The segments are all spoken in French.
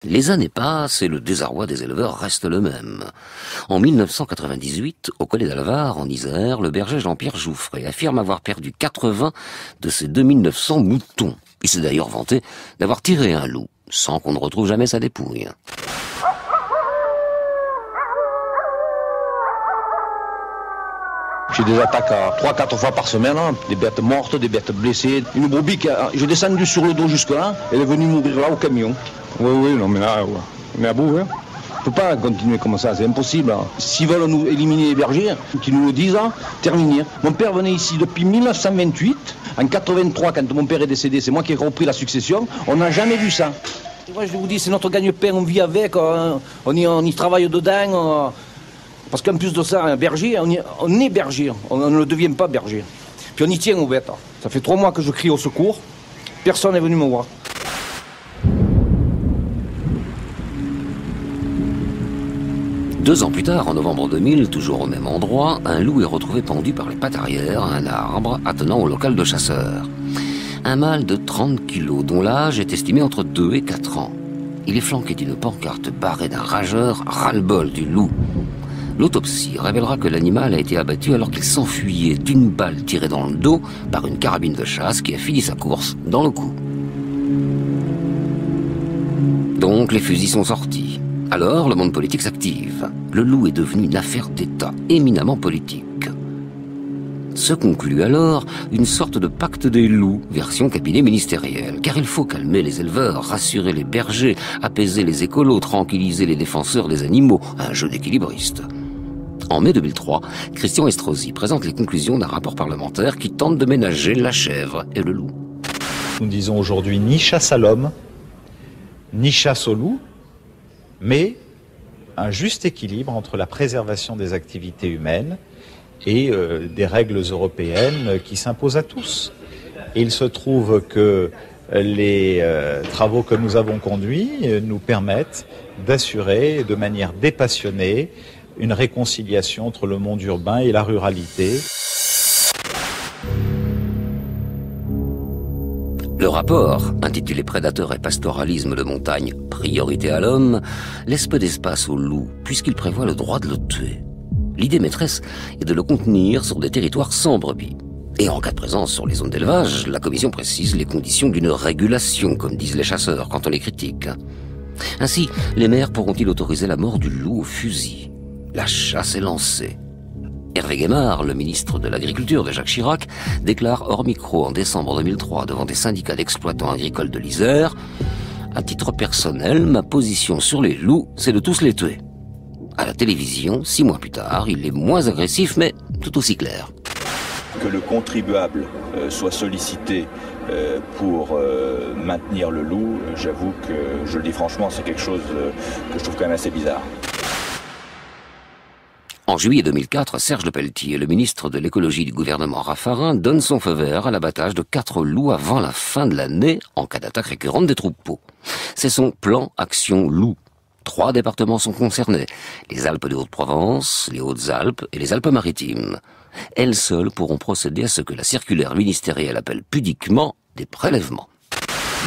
Les années passent et le désarroi des éleveurs reste le même. En 1998, au Collet d'Alvar, en Isère, le berger Jean-Pierre Jouffret affirme avoir perdu 80 de ses 2900 moutons. Il s'est d'ailleurs vanté d'avoir tiré un loup, sans qu'on ne retrouve jamais sa dépouille. J'ai des attaques à 3-4 fois par semaine, hein, des bêtes mortes, des bêtes blessées. Une brebis, j'ai descendu sur le dos jusque là, elle est venue mourir là au camion. Oui, non mais là, ouais. On est à bout, hein. On ne peut pas continuer comme ça, c'est impossible. Hein. S'ils veulent nous éliminer les bergers, qu'ils nous le disent, hein, terminé. Mon père venait ici depuis 1928. En 83, quand mon père est décédé, c'est moi qui ai repris la succession. On n'a jamais vu ça. Et moi, je vous dis, c'est notre gagne-pain, on vit avec, on y travaille dedans. Parce qu'en plus de ça, un berger, on est berger, on ne le devient pas berger. Puis on y tient aux bêtes. Ça fait 3 mois que je crie au secours, personne n'est venu me voir. Deux ans plus tard, en novembre 2000, toujours au même endroit, un loup est retrouvé pendu par les pattes arrière à un arbre attenant au local de chasseurs. Un mâle de 30 kilos, dont l'âge est estimé entre 2 et 4 ans. Il est flanqué d'une pancarte barrée d'un rageur ras-le-bol du loup. L'autopsie révélera que l'animal a été abattu alors qu'il s'enfuyait d'une balle tirée dans le dos par une carabine de chasse qui a fini sa course dans le cou. Donc les fusils sont sortis. Alors le monde politique s'active. Le loup est devenu une affaire d'État éminemment politique. Se conclut alors une sorte de pacte des loups, version cabinet ministériel. Car il faut calmer les éleveurs, rassurer les bergers, apaiser les écolos, tranquilliser les défenseurs des animaux. Un jeu d'équilibriste. En mai 2003, Christian Estrosi présente les conclusions d'un rapport parlementaire qui tente de ménager la chèvre et le loup. Nous disons aujourd'hui ni chasse à l'homme, ni chasse au loup, mais un juste équilibre entre la préservation des activités humaines et des règles européennes qui s'imposent à tous. Et il se trouve que les travaux que nous avons conduits nous permettent d'assurer de manière dépassionnée une réconciliation entre le monde urbain et la ruralité. Le rapport, intitulé Prédateurs et pastoralisme de montagne, priorité à l'homme, laisse peu d'espace au loup, puisqu'il prévoit le droit de le tuer. L'idée maîtresse est de le contenir sur des territoires sans brebis. Et en cas de présence sur les zones d'élevage, la commission précise les conditions d'une régulation, comme disent les chasseurs quand on les critique. Ainsi, les maires pourront-ils autoriser la mort du loup au fusil? La chasse est lancée. Hervé Guémard, le ministre de l'Agriculture de Jacques Chirac, déclare hors micro en décembre 2003 devant des syndicats d'exploitants agricoles de l'Isère: « À titre personnel, ma position sur les loups, c'est de tous les tuer. » À la télévision, 6 mois plus tard, il est moins agressif, mais tout aussi clair. Que le contribuable soit sollicité pour maintenir le loup, j'avoue que, je le dis franchement, c'est quelque chose que je trouve quand même assez bizarre. En juillet 2004, Serge Lepelletier, le ministre de l'écologie du gouvernement Raffarin, donne son feu vert à l'abattage de 4 loups avant la fin de l'année, en cas d'attaque récurrente des troupeaux. C'est son plan Action Loup. 3 départements sont concernés: les Alpes de Haute-Provence, les Hautes-Alpes et les Alpes-Maritimes. Elles seules pourront procéder à ce que la circulaire ministérielle appelle pudiquement des prélèvements.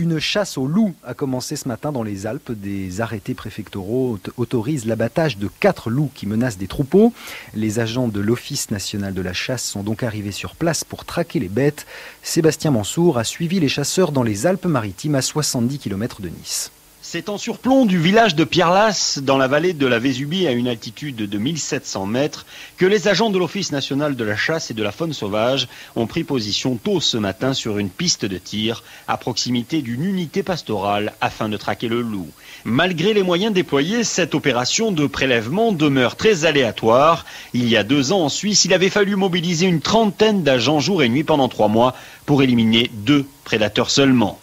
Une chasse au loup a commencé ce matin dans les Alpes. Des arrêtés préfectoraux autorisent l'abattage de 4 loups qui menacent des troupeaux. Les agents de l'Office national de la chasse sont donc arrivés sur place pour traquer les bêtes. Sébastien Mansour a suivi les chasseurs dans les Alpes-Maritimes à 70 km de Nice. C'est en surplomb du village de Pierre-Lasse, dans la vallée de la Vésubie, à une altitude de 1700 mètres, que les agents de l'Office national de la chasse et de la faune sauvage ont pris position tôt ce matin sur une piste de tir à proximité d'une unité pastorale afin de traquer le loup. Malgré les moyens déployés, cette opération de prélèvement demeure très aléatoire. Il y a 2 ans en Suisse, il avait fallu mobiliser une trentaine d'agents jour et nuit pendant 3 mois pour éliminer 2 prédateurs seulement.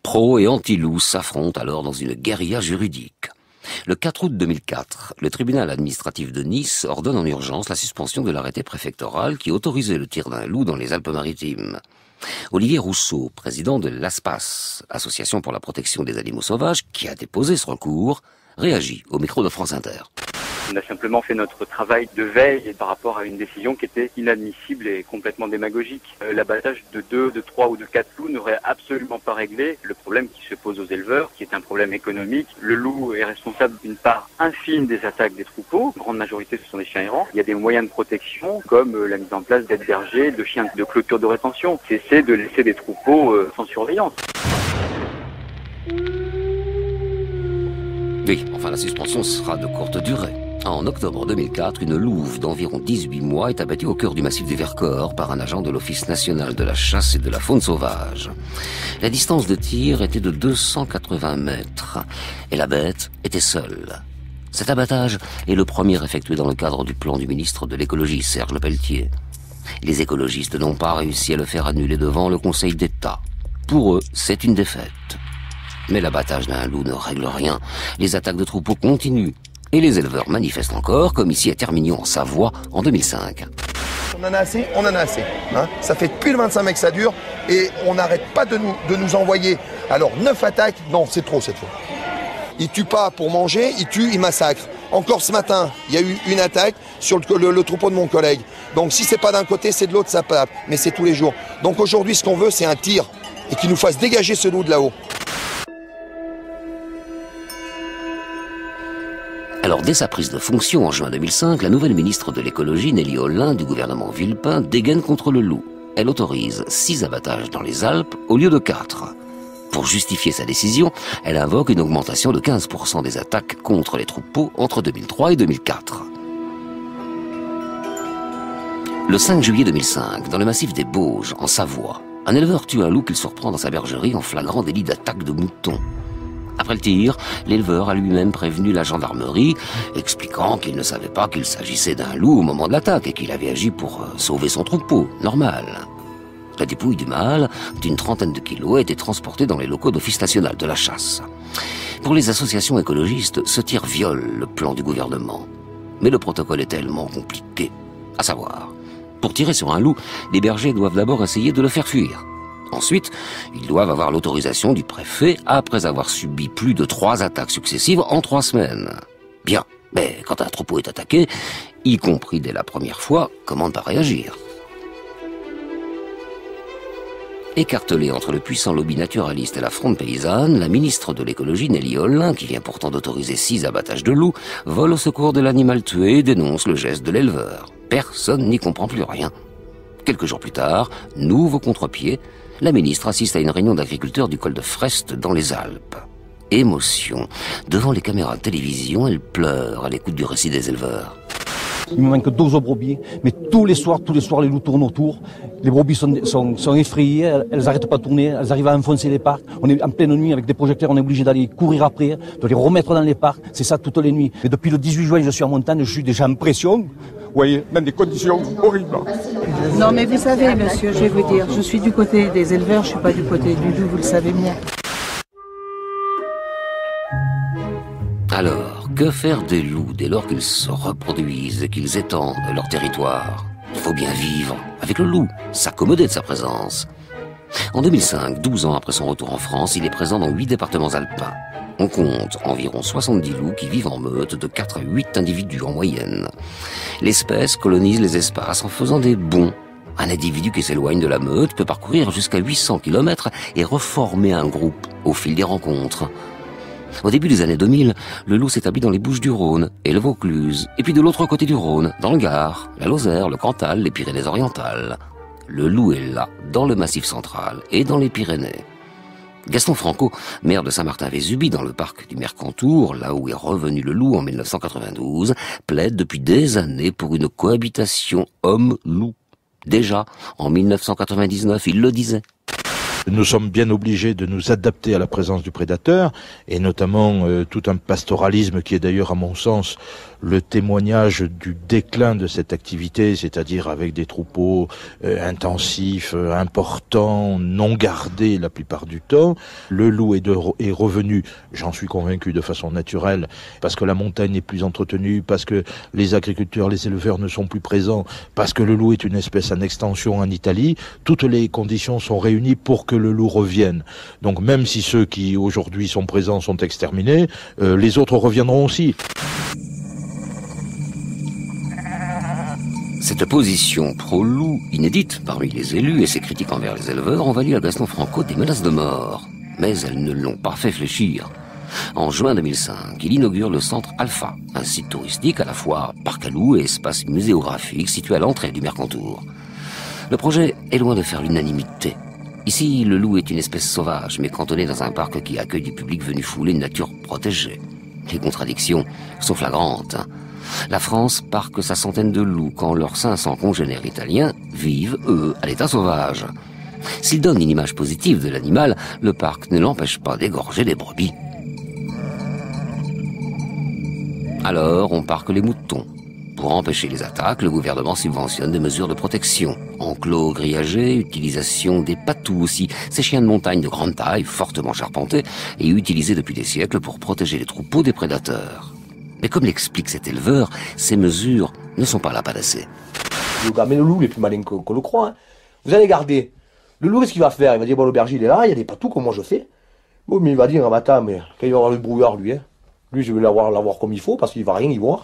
Pro et anti-loup s'affrontent alors dans une guérilla juridique. Le 4 août 2004, le tribunal administratif de Nice ordonne en urgence la suspension de l'arrêté préfectoral qui autorisait le tir d'un loup dans les Alpes-Maritimes. Olivier Rousseau, président de l'ASPAS, Association pour la protection des animaux sauvages, qui a déposé ce recours, réagit au micro de France Inter. On a simplement fait notre travail de veille par rapport à une décision qui était inadmissible et complètement démagogique. L'abattage de 2, de 3 ou de 4 loups n'aurait absolument pas réglé le problème qui se pose aux éleveurs, qui est un problème économique. Le loup est responsable d'une part infime des attaques des troupeaux. La grande majorité, ce sont des chiens errants. Il y a des moyens de protection, comme la mise en place d'aides bergers, de chiens de clôture de rétention. C'est de laisser des troupeaux sans surveillance. Oui, enfin la suspension sera de courte durée. En octobre 2004, une louve d'environ 18 mois est abattue au cœur du massif du Vercors par un agent de l'Office national de la chasse et de la faune sauvage. La distance de tir était de 280 mètres et la bête était seule. Cet abattage est le premier effectué dans le cadre du plan du ministre de l'écologie, Serge Lepelletier. Les écologistes n'ont pas réussi à le faire annuler devant le Conseil d'État. Pour eux, c'est une défaite. Mais l'abattage d'un loup ne règle rien. Les attaques de troupeaux continuent. Et les éleveurs manifestent encore, comme ici à Termignon en Savoie en 2005. On en a assez, on en a assez. Hein, ça fait depuis le 25 mai que ça dure et on n'arrête pas de nous envoyer. Alors 9 attaques, non c'est trop cette fois. Ils tuent pas pour manger, ils tuent, ils massacrent. Encore ce matin, il y a eu une attaque sur le troupeau de mon collègue. Donc si c'est pas d'un côté, c'est de l'autre, ça pape. Mais c'est tous les jours. Donc aujourd'hui, ce qu'on veut, c'est un tir et qu'il nous fasse dégager ce loup de là-haut. Alors, dès sa prise de fonction en juin 2005, la nouvelle ministre de l'écologie, Nelly Olin, du gouvernement Villepin, dégaine contre le loup. Elle autorise 6 abattages dans les Alpes au lieu de 4. Pour justifier sa décision, elle invoque une augmentation de 15% des attaques contre les troupeaux entre 2003 et 2004. Le 5 juillet 2005, dans le massif des Bauges, en Savoie, un éleveur tue un loup qu'il surprend dans sa bergerie en flagrant délit d'attaque de moutons. Après le tir, l'éleveur a lui-même prévenu la gendarmerie, expliquant qu'il ne savait pas qu'il s'agissait d'un loup au moment de l'attaque et qu'il avait agi pour sauver son troupeau, normal. La dépouille du mâle, d'une 30aine de kilos, a été transportée dans les locaux d'Office national de la chasse. Pour les associations écologistes, ce tir viole le plan du gouvernement. Mais le protocole est tellement compliqué. À savoir, pour tirer sur un loup, les bergers doivent d'abord essayer de le faire fuir. Ensuite, ils doivent avoir l'autorisation du préfet après avoir subi plus de 3 attaques successives en 3 semaines. Bien, mais quand un troupeau est attaqué, y compris dès la première fois, comment ne pas réagir ? Écartelée entre le puissant lobby naturaliste et la fronde paysanne, la ministre de l'écologie Nelly Olin, qui vient pourtant d'autoriser 6 abattages de loups, vole au secours de l'animal tué et dénonce le geste de l'éleveur. Personne n'y comprend plus rien. Quelques jours plus tard, nouveau contre-pied, la ministre assiste à une réunion d'agriculteurs du col de Frest dans les Alpes. Émotion. Devant les caméras de télévision, elle pleure à l'écoute du récit des éleveurs. Il me manque 12 brebis, mais tous les soirs, les loups tournent autour. Les brebis sont effrayées, elles n'arrêtent pas de tourner, elles arrivent à enfoncer les parcs. On est en pleine nuit avec des projecteurs, on est obligé d'aller courir après, de les remettre dans les parcs. C'est ça toutes les nuits. Et depuis le 18 juin, je suis en montagne, je suis déjà en pression. Vous voyez, même des conditions horribles. Non mais vous savez, monsieur, je vais vous dire, je suis du côté des éleveurs, je ne suis pas du côté du loup, vous le savez bien. Alors, que faire des loups dès lors qu'ils se reproduisent et qu'ils étendent leur territoire ? Il faut bien vivre avec le loup, s'accommoder de sa présence. En 2005, 12 ans après son retour en France, il est présent dans 8 départements alpins. On compte environ 70 loups qui vivent en meute de 4 à 8 individus en moyenne. L'espèce colonise les espaces en faisant des bonds. Un individu qui s'éloigne de la meute peut parcourir jusqu'à 800 km et reformer un groupe au fil des rencontres. Au début des années 2000, le loup s'établit dans les Bouches-du-Rhône et le Vaucluse, et puis de l'autre côté du Rhône, dans le Gard, la Lozère, le Cantal, les Pyrénées-Orientales. Le loup est là, dans le Massif central et dans les Pyrénées. Gaston Franco, maire de Saint-Martin-Vésubie, dans le parc du Mercantour, là où est revenu le loup en 1992, plaide depuis des années pour une cohabitation homme-loup. Déjà, en 1999, il le disait. Nous sommes bien obligés de nous adapter à la présence du prédateur, et notamment tout un pastoralisme qui est d'ailleurs, à mon sens, le témoignage du déclin de cette activité, c'est-à-dire avec des troupeaux intensifs, importants, non gardés la plupart du temps. Le loup est revenu, j'en suis convaincu, de façon naturelle, parce que la montagne n'est plus entretenue, parce que les agriculteurs, les éleveurs ne sont plus présents, parce que le loup est une espèce en extension en Italie. Toutes les conditions sont réunies pour que le loup revienne. Donc même si ceux qui aujourd'hui sont présents sont exterminés, les autres reviendront aussi. Cette position pro-loup, inédite parmi les élus et ses critiques envers les éleveurs, ont valu à Gaston Franco des menaces de mort. Mais elles ne l'ont pas fait fléchir. En juin 2005, il inaugure le centre Alpha, un site touristique à la fois parc à loups et espace muséographique situé à l'entrée du Mercantour. Le projet est loin de faire l'unanimité. Ici, le loup est une espèce sauvage, mais cantonné dans un parc qui accueille du public venu fouler une nature protégée. Les contradictions sont flagrantes. La France parque sa centaine de loups quand leurs 500 congénères italiens vivent, eux, à l'état sauvage. S'il donne une image positive de l'animal, le parc ne l'empêche pas d'égorger des brebis. Alors, on parque les moutons. Pour empêcher les attaques, le gouvernement subventionne des mesures de protection. Enclos grillagés, utilisation des patous aussi, ces chiens de montagne de grande taille, fortement charpentés, et utilisés depuis des siècles pour protéger les troupeaux des prédateurs. Mais comme l'explique cet éleveur, ces mesures ne sont pas la panacée. Mais le loup, il est plus malin qu'on le croit. Hein. Vous allez garder. Le loup, qu'est-ce qu'il va faire? Il va dire, bon, le berger, il est là, il y a des patous, comme moi je fais. Bon, mais il va dire, attends, mais quand il va avoir le brouillard, lui, hein, lui, je vais l'avoir comme il faut, parce qu'il va rien y voir.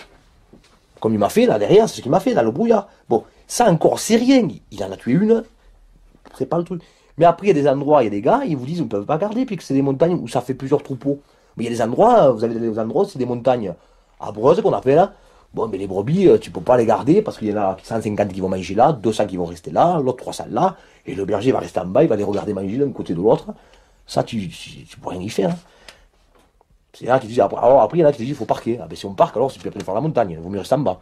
Comme il m'a fait, là, derrière, c'est ce qu'il m'a fait, dans le brouillard. Bon, ça encore, c'est rien. Il en a tué une. C'est pas le truc. Mais après, il y a des endroits, il y a des gars, ils vous disent, on ne peut pas garder, puis que c'est des montagnes où ça fait plusieurs troupeaux. Mais il y a des endroits, vous avez des endroits, c'est des montagnes abreuses qu'on appelle, là. Bon, mais les brebis, tu peux pas les garder, parce qu'il y en a 150 qui vont manger là, 200 qui vont rester là, l'autre 300 là, et le berger va rester en bas, il va les regarder manger d'un côté de l'autre. Ça, tu peux rien y faire. Hein. C'est là qui disent, alors après, il y en a qui disent, il faut parquer. Ah ben si on parque, alors c'est plus après faire la montagne, il vaut mieux rester en bas.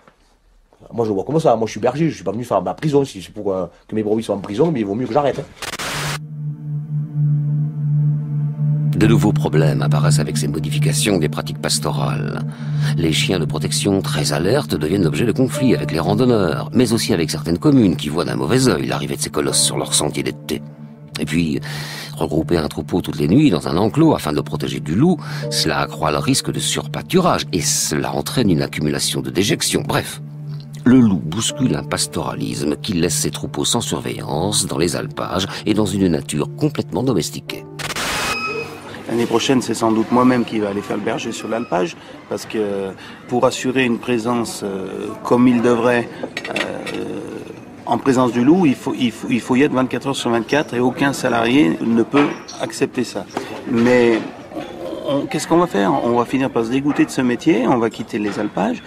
Moi je le vois comme ça, moi je suis berger, je suis pas venu faire ma prison, si c'est pour que mes brebis soient en prison, mais il vaut mieux que j'arrête. Hein. De nouveaux problèmes apparaissent avec ces modifications des pratiques pastorales. Les chiens de protection très alertes deviennent l'objet de conflits avec les randonneurs, mais aussi avec certaines communes qui voient d'un mauvais œil l'arrivée de ces colosses sur leur sentier d'été. Et puis, regrouper un troupeau toutes les nuits dans un enclos afin de le protéger du loup, cela accroît le risque de surpâturage et cela entraîne une accumulation de déjections. Bref, le loup bouscule un pastoralisme qui laisse ses troupeaux sans surveillance dans les alpages et dans une nature complètement domestiquée. L'année prochaine, c'est sans doute moi-même qui vais aller faire le berger sur l'alpage, parce que pour assurer une présence comme il devrait, en présence du loup, il faut y être 24 heures sur 24 et aucun salarié ne peut accepter ça. Mais qu'est-ce qu'on va faire? On va finir par se dégoûter de ce métier, on va quitter les alpages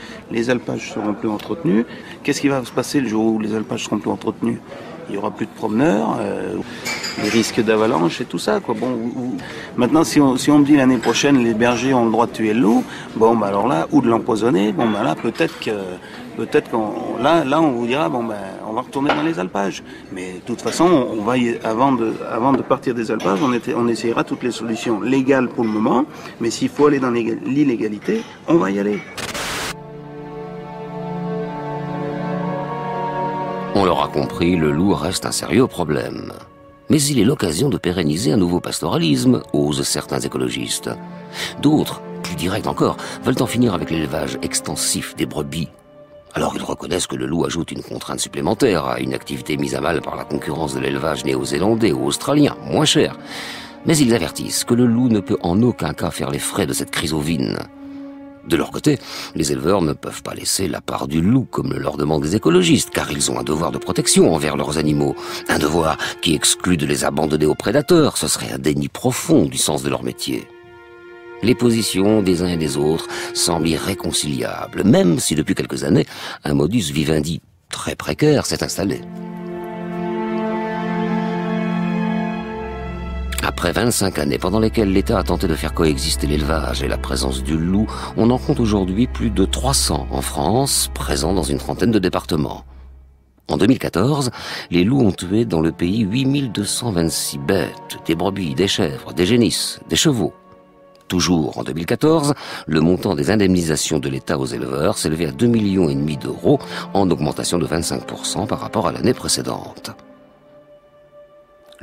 seront plus entretenus. Qu'est-ce qui va se passer le jour où les alpages seront plus entretenus? Il y aura plus de promeneurs, les risques d'avalanche et tout ça, quoi. Bon, maintenant, si on me dit l'année prochaine les bergers ont le droit de tuer le loup, bon, bah alors là, ou de l'empoisonner, bon, bah là, peut-être qu'on on vous dira, bon, ben, on va retourner dans les alpages. Mais de toute façon, on va avant de partir des alpages, on essayera toutes les solutions légales pour le moment. Mais s'il faut aller dans l'illégalité, on va y aller. On l'aura compris, le loup reste un sérieux problème. Mais il est l'occasion de pérenniser un nouveau pastoralisme, osent certains écologistes. D'autres, plus directs encore, veulent en finir avec l'élevage extensif des brebis. Alors ils reconnaissent que le loup ajoute une contrainte supplémentaire à une activité mise à mal par la concurrence de l'élevage néo-zélandais ou australien, moins cher. Mais ils avertissent que le loup ne peut en aucun cas faire les frais de cette crise ovine. De leur côté, les éleveurs ne peuvent pas laisser la part du loup comme le leur demandent les écologistes, car ils ont un devoir de protection envers leurs animaux. Un devoir qui exclut de les abandonner aux prédateurs. Ce serait un déni profond du sens de leur métier. Les positions des uns et des autres semblent irréconciliables, même si depuis quelques années, un modus vivendi très précaire s'est installé. Après 25 années pendant lesquelles l'État a tenté de faire coexister l'élevage et la présence du loup, on en compte aujourd'hui plus de 300 en France, présents dans une trentaine de départements. En 2014, les loups ont tué dans le pays 8226 bêtes, des brebis, des chèvres, des génisses, des chevaux. Toujours en 2014, le montant des indemnisations de l'État aux éleveurs s'élevait à 2,5 millions d'euros, en augmentation de 25% par rapport à l'année précédente.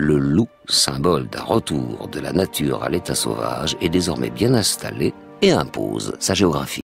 Le loup, symbole d'un retour de la nature à l'état sauvage, est désormais bien installé et impose sa géographie.